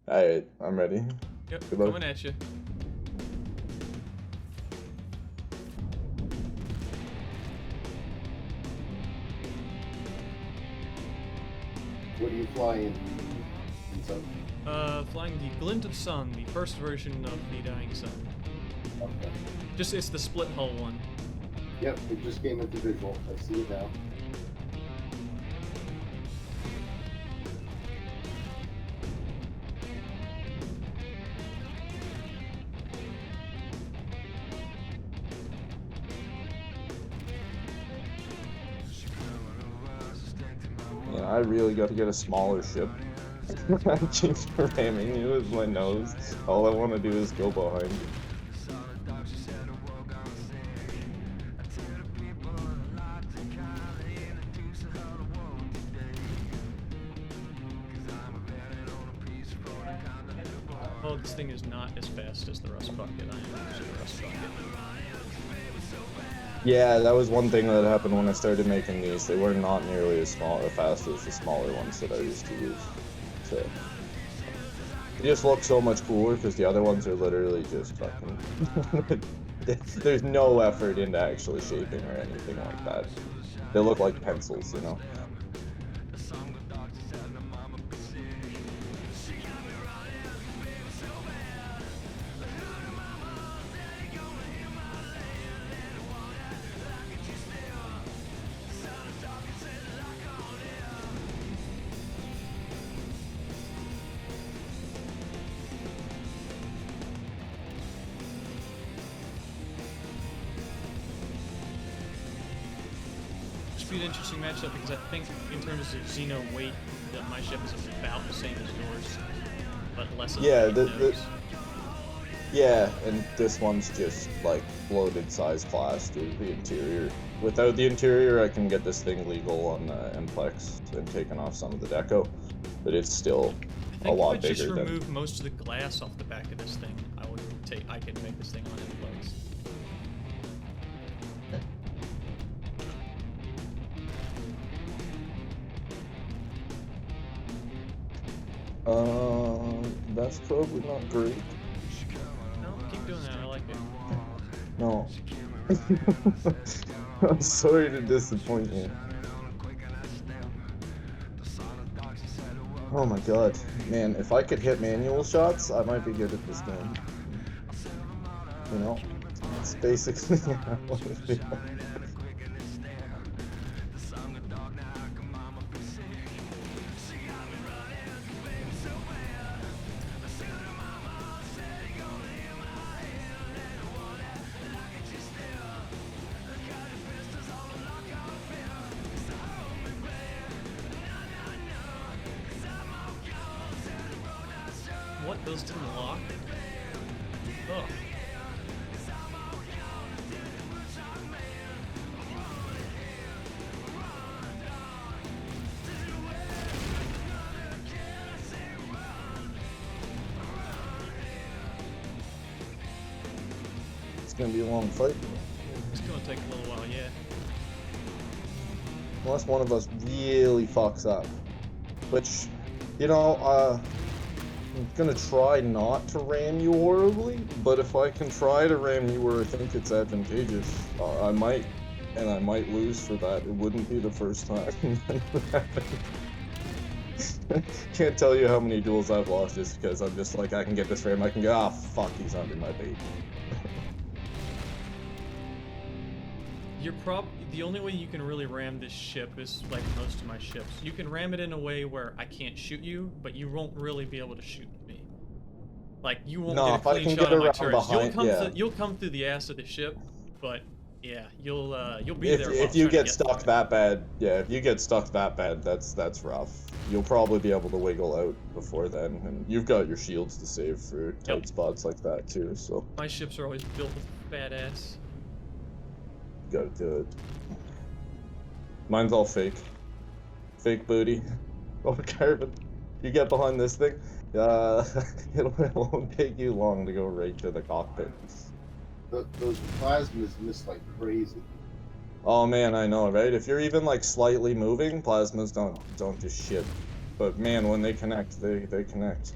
Alright, I'm ready. Yep, Good luck. coming at you. What are you flying? Flying the Glint of Sun, the first version of the Dying Sun. Okay. Just, it's the split hull one. Yep, it just came into visual. I see it now. Yeah, I really got to get a smaller ship. I keep ramming you with my nose. All I want to do is go behind you. Oh, this thing is not as fast as the Rust Bucket. I am using the Rust Bucket. Yeah, that was one thing that happened when I started making these. They were not nearly as fast as the smaller ones that I used to use. So they just look so much cooler because the other ones are literally just fucking. There's no effort into actually shaping or anything like that. They look like pencils, you know. Be an interesting matchup because I think in terms of Xeno weight, that my ship is about the same as yours, but less of yeah, and this one's just like bloated size class due to the interior. Without the interior, I can get this thing legal on Mplex and taken off some of the deco, but it's still a lot bigger. If I just remove most of the glass off the back of this thing, I can make this thing on Mplex. That's probably not great. No, keep doing that, I like it. No. I'm sorry to disappoint you. Oh my god. Man, if I could hit manual shots, I might be good at this game. You know? It's basically how I want to feel. What those didn't lock? Ugh. It's gonna be a long fight. It's gonna take a little while, yeah. Unless one of us really fucks up. Which, you know, I'm gonna try not to ram you horribly, but if I can try to ram you where I think it's advantageous, I might, and I might lose for that. It wouldn't be the first time that would happen. Can't tell you how many duels I've lost just because I'm just like, I can get this ram, I can go, ah, fuck, he's under my bait. The only way you can really ram this ship is like most of my ships. You can ram it in a way where I can't shoot you, but you won't really be able to shoot me. Like, you won't get a clean shot on my turrets. You'll come through the ass of the ship, but yeah, you'll be there. If you get stuck that bad, yeah, if you get stuck that bad, that's rough. You'll probably be able to wiggle out before then, and you've got your shields to save for tight spots like that too. So my ships are always built with badass. Gotta do it. Mine's all fake. Fake booty. Oh, Carbon. You get behind this thing, it won't take you long to go right to the cockpit. Those plasmas miss like crazy. Oh man, I know, right? If you're even like slightly moving, plasmas don't do shit. But man, when they connect, they connect.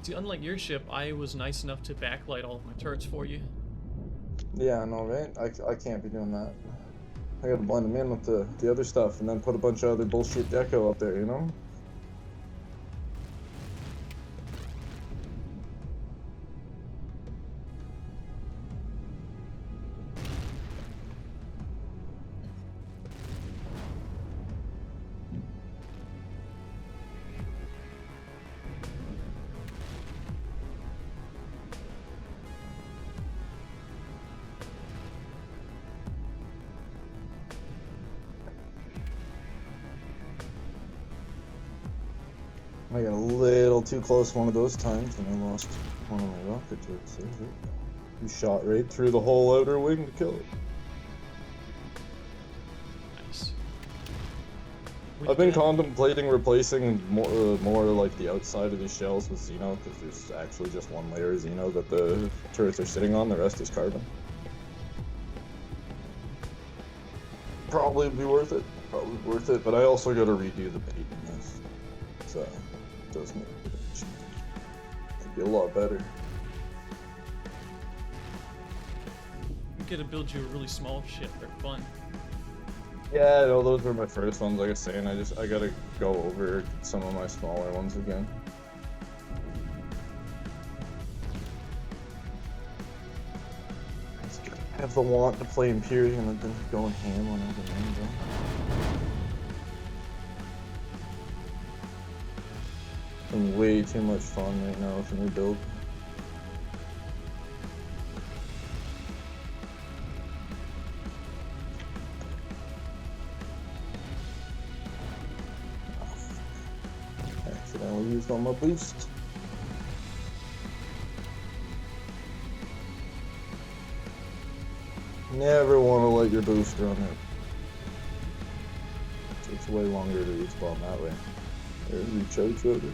See, unlike your ship, I was nice enough to backlight all of my turrets for you. Yeah, I know, right? I can't be doing that. I gotta blend them in with the other stuff and then put a bunch of other bullshit deco up there, you know? I got a little too close one of those times and I lost one of my rocket turrets. You shot right through the whole outer wing to kill it. Nice. I've been contemplating replacing more like the outside of these shells with Xeno, because there's actually just one layer of Xeno that the turrets are sitting on, the rest is carbon. Probably be worth it, but I also gotta redo the bait in this. So, it does need a bit of a change. It'd be a lot better. You gotta build you a really small ship, they're fun. Yeah, no, those were my first ones, like I was saying. I gotta go over some of my smaller ones again. I have the want to play Empyrion. I've been going ham on other names, Having way too much fun right now with the new build. Accidentally used all my boost. Never want to let your boost run out. It takes way longer to respawn that way. There's recharge rotor.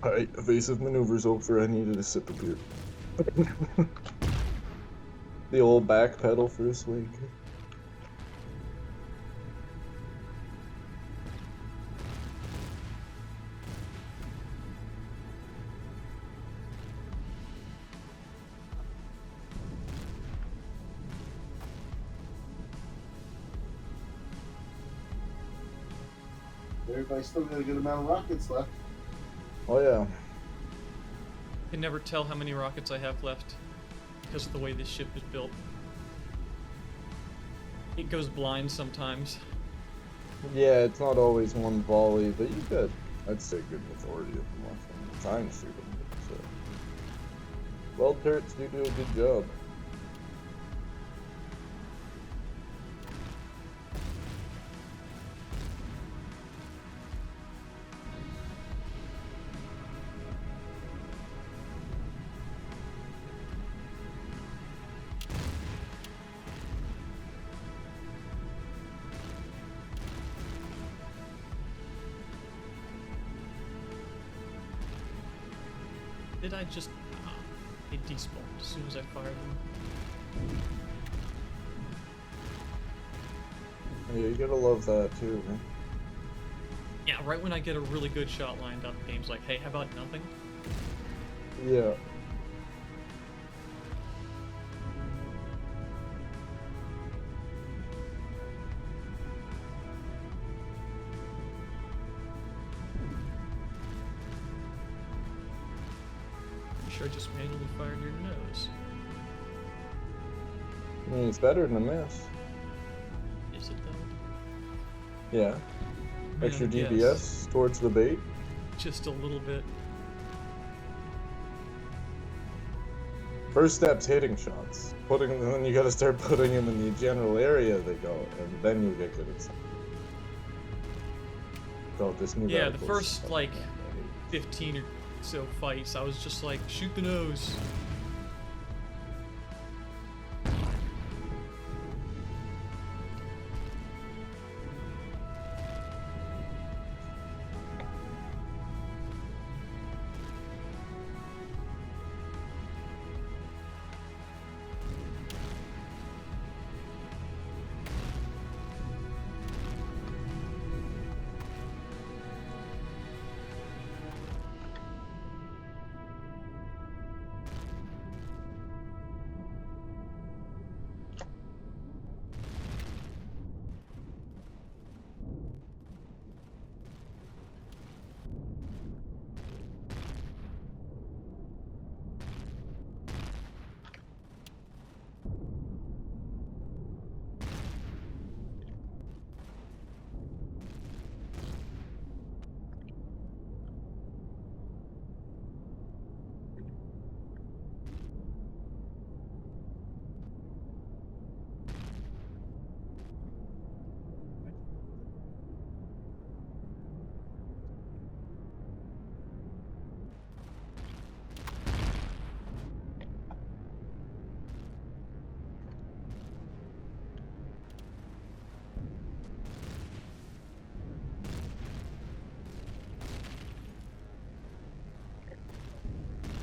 Alright, evasive maneuvers over. I needed a sip of beer. The old back pedal for a swing. Everybody's still got a good amount of rockets left. Oh yeah. I can never tell how many rockets I have left because of the way this ship is built. It goes blind sometimes. Yeah, it's not always one volley, but you got, I'd say, good majority of them left. I'm trying to shoot them. So. Well, turrets do a good job. Did I just... They despawned as soon as I fired them. Yeah, you gotta love that too, man. Yeah, right when I get a really good shot lined up, the game's like, hey, how about nothing? Yeah. sure I just manually fired your nose. I mean, it's better than a miss. Is it though? Yeah. Extra DPS towards the bait. Just a little bit. First step's hitting shots. And then you gotta start putting them in the general area they go, and then you'll get good at something. So this new the first like 15 or so fights, I was just like, shoot the nose.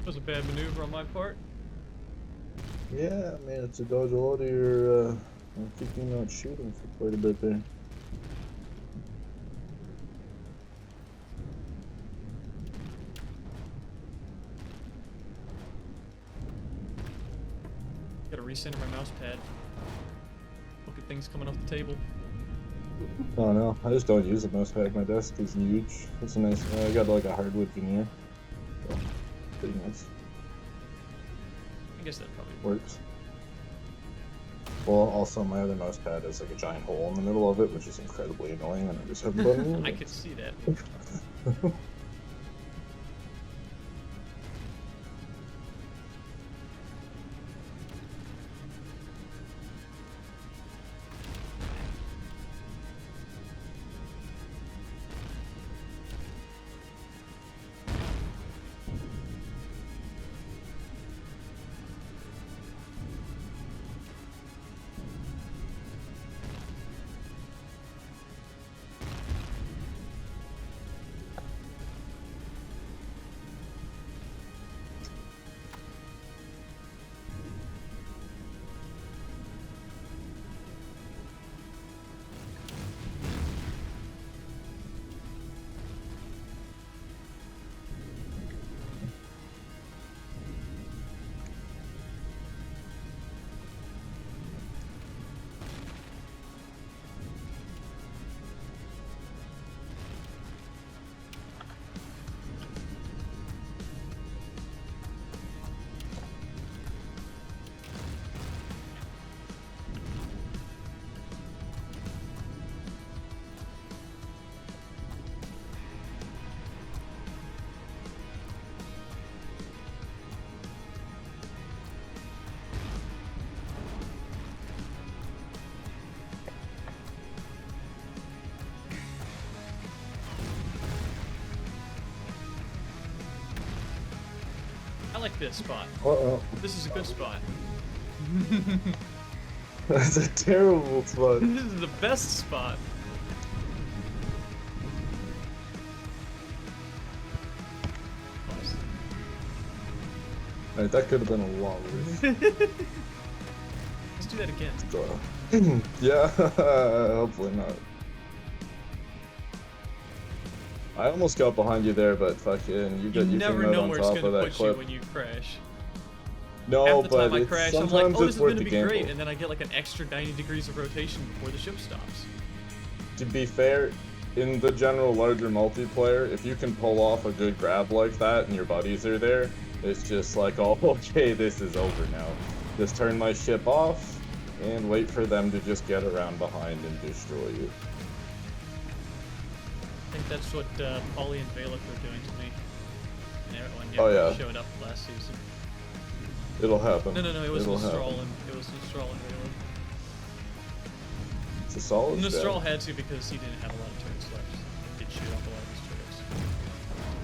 That was a bad maneuver on my part. Yeah, I mean, it's a dodge a lot of your, I think you're not shooting for quite a bit there. Gotta recenter my mouse pad. Look at things coming off the table. Oh no, I just don't use a mouse pad. My desk is huge. It's a nice, I got like a hardwood veneer. So, pretty nice. I guess that probably works. Well, also my other mouse pad has like a giant hole in the middle of it, which is incredibly annoying, and I just have a button. I could see that. I like this spot. Uh-oh. This is a good spot. That's a terrible spot. This is the best spot. Alright, that could have been a lot worse. Let's do that again. Yeah, hopefully not. I almost got behind you there, but fucking, you came out on top of that clip. You when you crash. No, half the but time I crash, I'm like, sometimes oh, this it's is worth gonna the be great, gamble. and then I get like an extra 90 degrees of rotation before the ship stops. To be fair, in the general larger multiplayer, if you can pull off a good grab like that and your buddies are there, it's just like, oh, okay, this is over now. Just turn my ship off and wait for them to just get around behind and destroy you. I think that's what Polly and Valak were doing to me. Oh yeah. Showed up last season. It'll happen. No, it was Nistral and Valak. It's a solid Nistral had to because he didn't have a lot of turrets left. He did shoot off a lot of his turrets.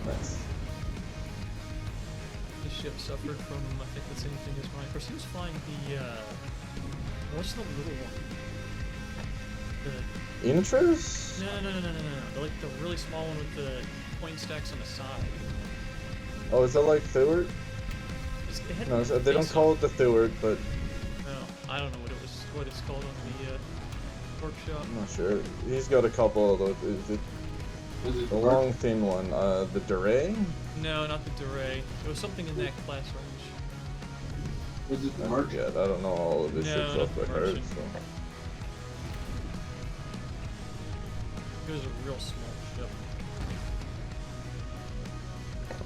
Nice. His ship suffered from, I think, the same thing as mine. Of course, he was flying the, what's the little one? The... Intros? No. Like the really small one with the point stacks on the side. Oh, is that like Thewart? No, they don't call it the Thewart, but... No, I don't know what it's called on the workshop. I'm not sure. He's got a couple of those. Is it the long thin one? The Duray? No, not the Duray. It was something in that class range. Was it the Merchant? Yeah, I don't know all of his ships off by heart, so... It was a real small ship.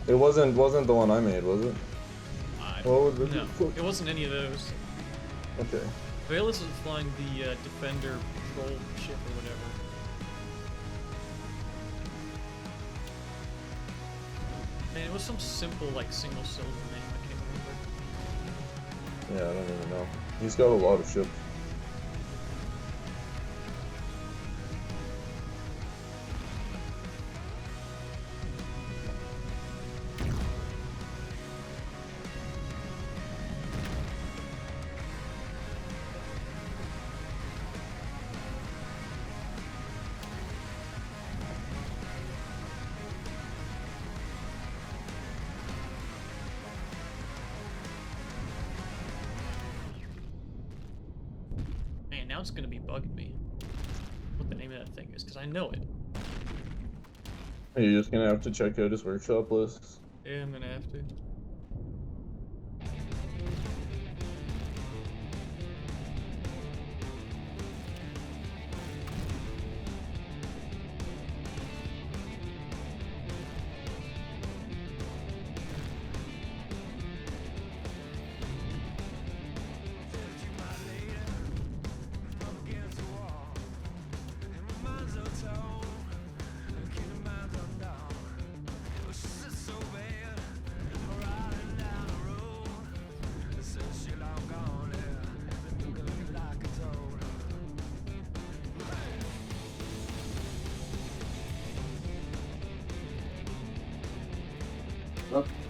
It wasn't the one I made, was it? No, it wasn't any of those. Okay. Valus was flying the Defender patrol ship or whatever. Man, it was some simple, like, single syllable name, I can't remember. Yeah, I don't even know. He's got a lot of ships. Now it's gonna be bugging me what the name of that thing is, because I know it. Are you just gonna have to check out his workshop list? Yeah, I'm gonna have to.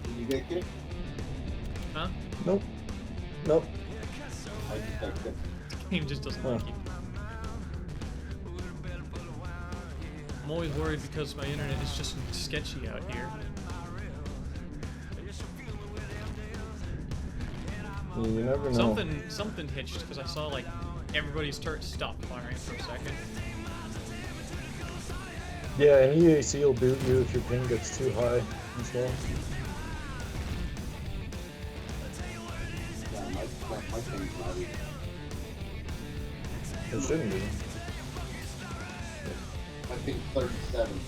Did you get kicked? Huh? Nope. I just got kicked. The game just doesn't like you. I'm always worried because my internet is just sketchy out here. You never know. Something hitched because I saw like everybody's turret stop firing for a second. Yeah, and EAC will boot you if your ping gets too high as well. Yeah, my thing's not even. It shouldn't be. I think 37.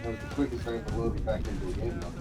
That was the quickest I ever loaded back into the game, though.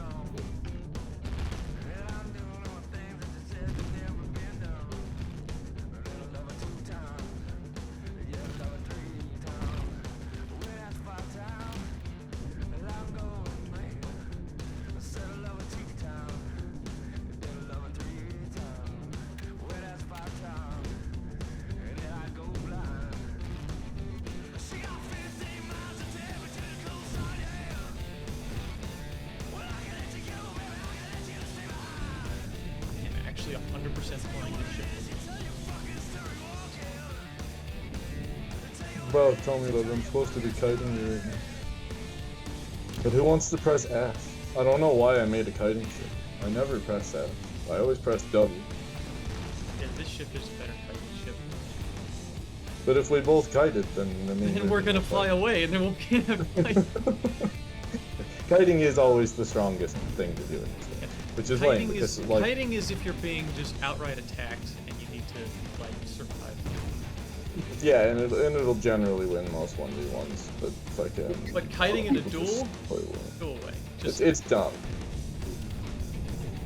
Actually 100% flying this ship. Bro, tell me that I'm supposed to be kiting you right now. But who wants to press F? I don't know why I made a kiting ship. I never press F. I always press W. Yeah, this ship is a better fighting ship. But if we both kited, then I mean. Then we're gonna fly away, and then we'll be in a fight. Kiting is always the strongest thing to do in this game, which is lame because like. Kiting is if you're being just outright attacked and you need to like survive. Yeah, and it'll generally win most 1v1s, but fucking. But kiting in a duel, go away. It's dumb.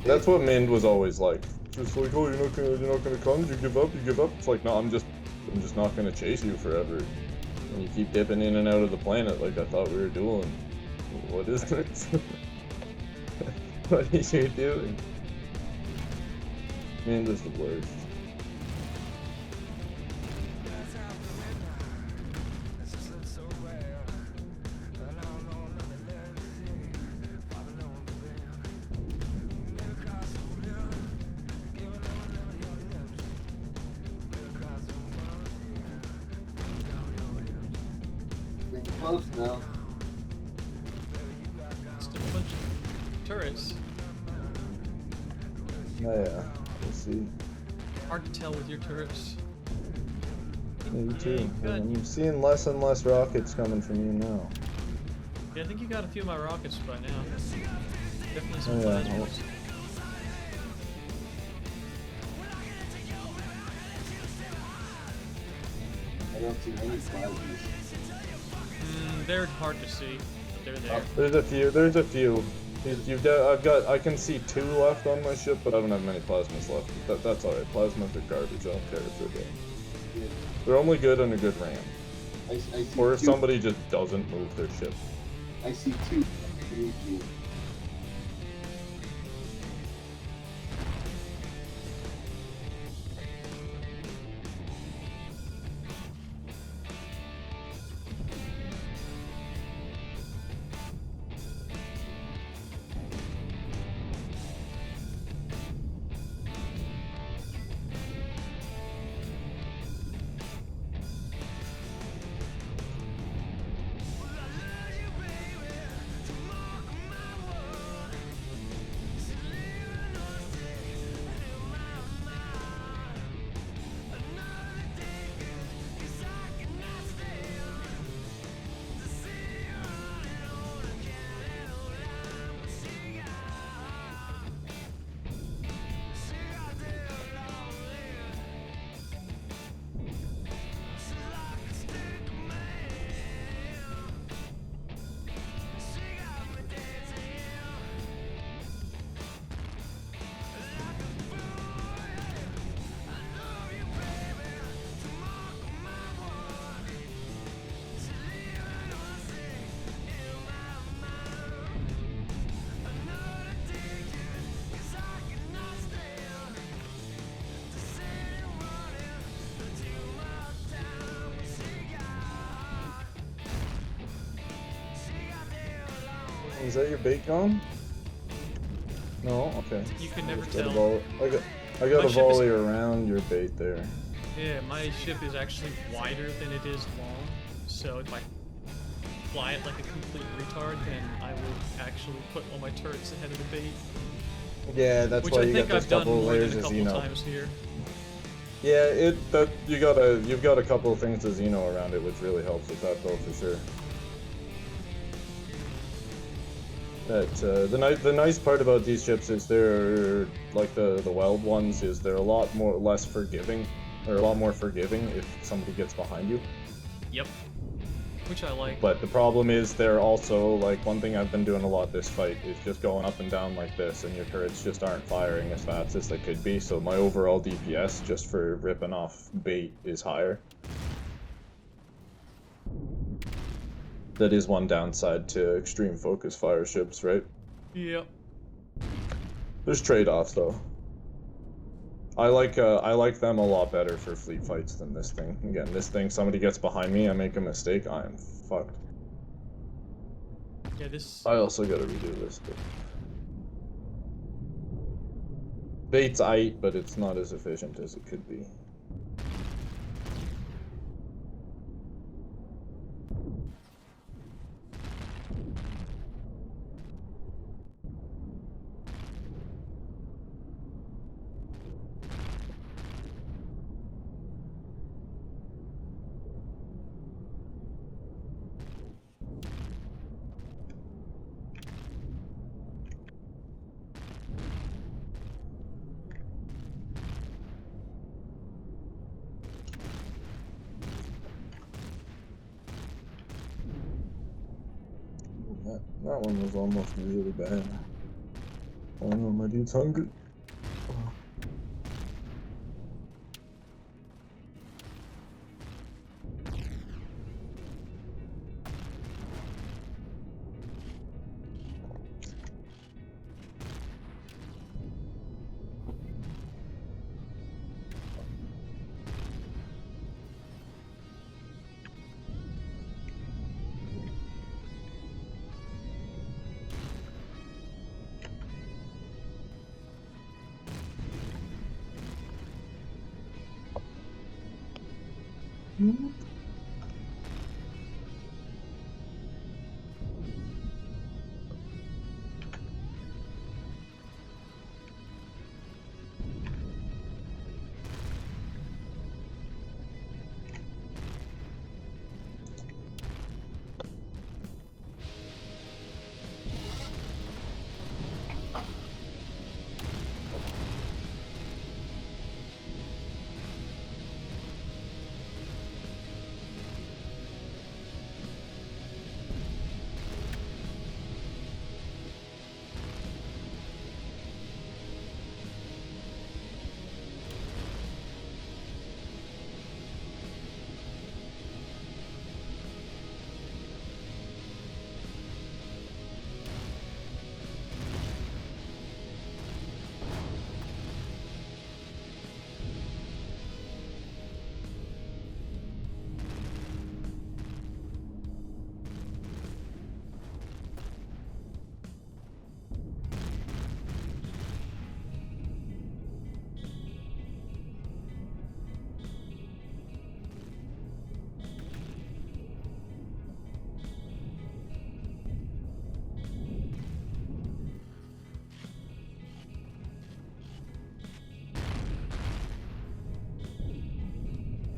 That's what Mind was always like. Just like, oh, you're not gonna come. You give up. It's like, no, I'm just not gonna chase you forever. And you keep dipping in and out of the planet like I thought we were doing. What is this? What are you doing? Mind is the worst. Close now. Just a bunch of turrets. Oh yeah, let's see. Hard to tell with your turrets. Me too. I'm seeing less and less rockets coming from you now. Yeah, I think you got a few of my rockets by now. Definitely some Oh, yeah. plasmas. I don't see any plasmas. They're hard to see, but they're there. There's a few. I can see 2 left on my ship, but I don't have many plasmas left. That's alright. Plasmas are garbage. I don't care if they're good. Yeah. They're only good on a good ram. I see Or if 2. somebody just doesn't move their ship. I see 2. Thank you. Is that your bait gone? No? Okay. You can never Got a tell. I got My a ship is- volley around your bait there. Yeah, my ship is actually wider than it is long, so if I fly it like a complete retard, then I will actually put all my turrets ahead of the bait. Yeah, that's Which why I you think got those I've done double more layers than a of couple Xeno. times here. Yeah, you've got a couple of things to Xeno around it, which really helps with that though for sure. The nice part about these ships is they're like the weld ones is they're a lot less forgiving, or a lot more forgiving if somebody gets behind you. Yep. Which I like. But the problem is they're also like one thing I've been doing a lot this fight is just going up and down like this, and your turrets just aren't firing as fast as they could be. So my overall DPS just for ripping off bait is higher. That is one downside to extreme focus fire ships, right? Yep. There's trade-offs though. I like them a lot better for fleet fights than this thing. Again, this thing, somebody gets behind me, I make a mistake, I am fucked. Yeah, this. I also gotta redo this, but bait's aight, but it's not as efficient as it could be. That one was almost really bad. Oh no, my dude's hungry. Oh.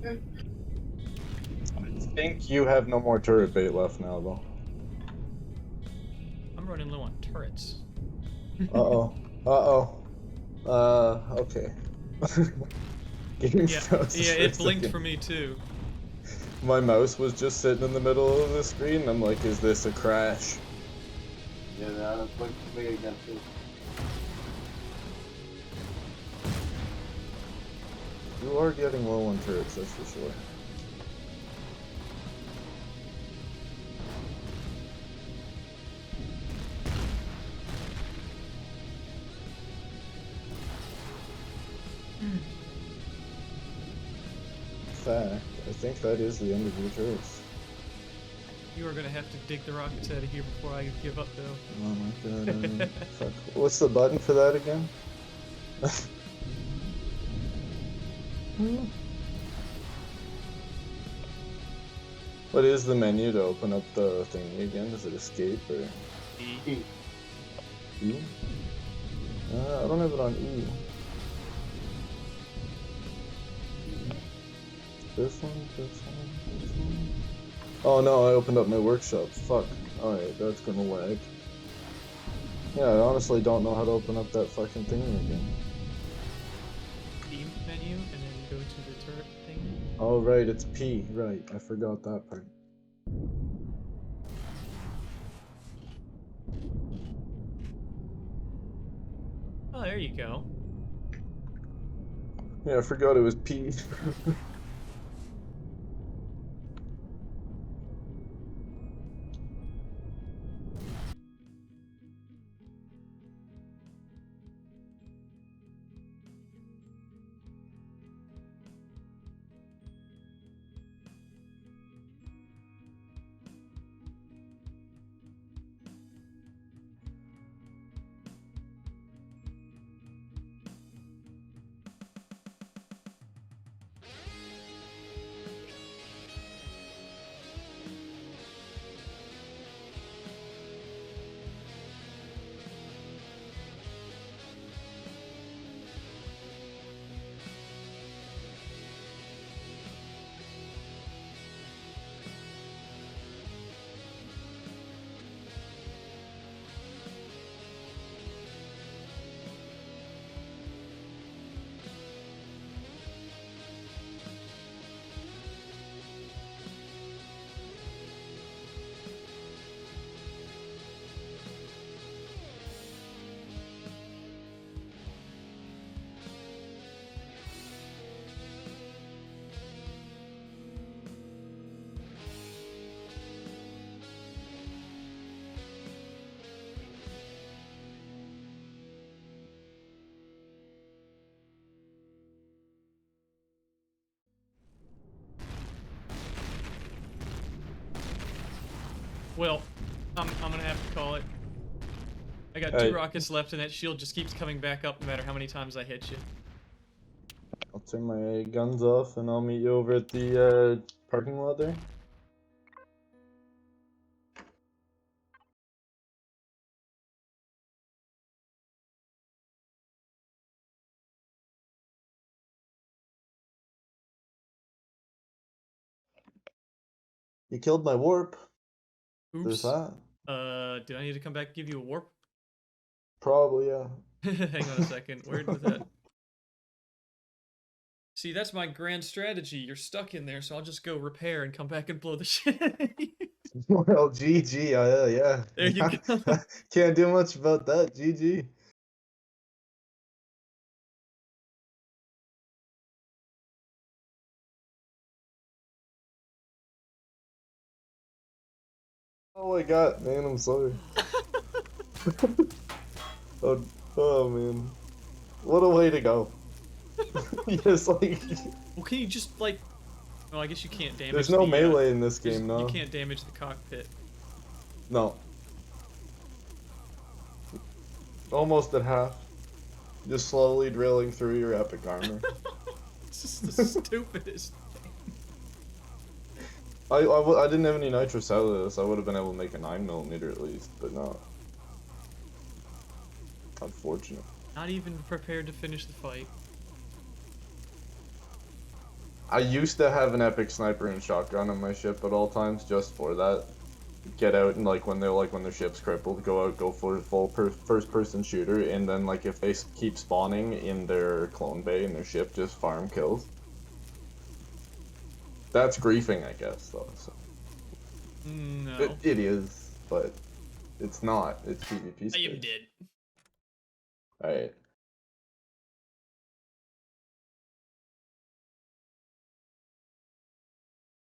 I think you have no more turret bait left now, though. I'm running low on turrets. Uh-oh. Okay. Game froze yeah, for it a blinked second. for me too. My mouse was just sitting in the middle of the screen. I'm like, is this a crash? Yeah, that blinked for me again too. You are getting low on turrets, that's for sure. In fact, I think that is the end of your turrets. You are gonna have to dig the rockets out of here before I give up, though. Oh my god. Fuck. What's the button for that again? What is the menu to open up the thingy again? Is it escape or E. E? I don't have it on E. This one, this one, this one. Oh no, I opened up my workshop. Fuck. Alright, that's gonna lag. Yeah, I honestly don't know how to open up that fucking thingy again. E menu, and then go to the turret thing. Oh right, it's P. Right, I forgot that part. Oh, there you go. Yeah, I forgot it was P. Well, I'm gonna have to call it. I got 2 rockets left, and that shield just keeps coming back up no matter how many times I hit you. I'll turn my guns off, and I'll meet you over at the parking lot there. You killed my warp. Oops. There's that. Did I need to come back and give you a warp? Probably, yeah. Hang on a second. Where was that? See, that's my grand strategy. You're stuck in there, so I'll just go repair and come back and blow the shit. Well, GG, yeah. There you go. Can't do much about that, GG. Oh my god, man, I'm sorry. oh man. What a way to go. Just like... Well, can you just, like... Well, I guess you can't damage There's no melee in this game, no. You can't damage the cockpit. No. Almost at half. Just slowly drilling through your epic armor. It's just the stupidest thing. I didn't have any nitrous out of this. I would have been able to make a 9mm at least, but no. Unfortunate. Not even prepared to finish the fight. I used to have an epic sniper and shotgun on my ship at all times, just for that. Get out and when their ship's crippled, go out, go for full first-person shooter, and then if they keep spawning in their clone bay in their ship, just farm kills. That's griefing, I guess, though. So. No. It is, but it's not. It's PvP. I am dead. Alright.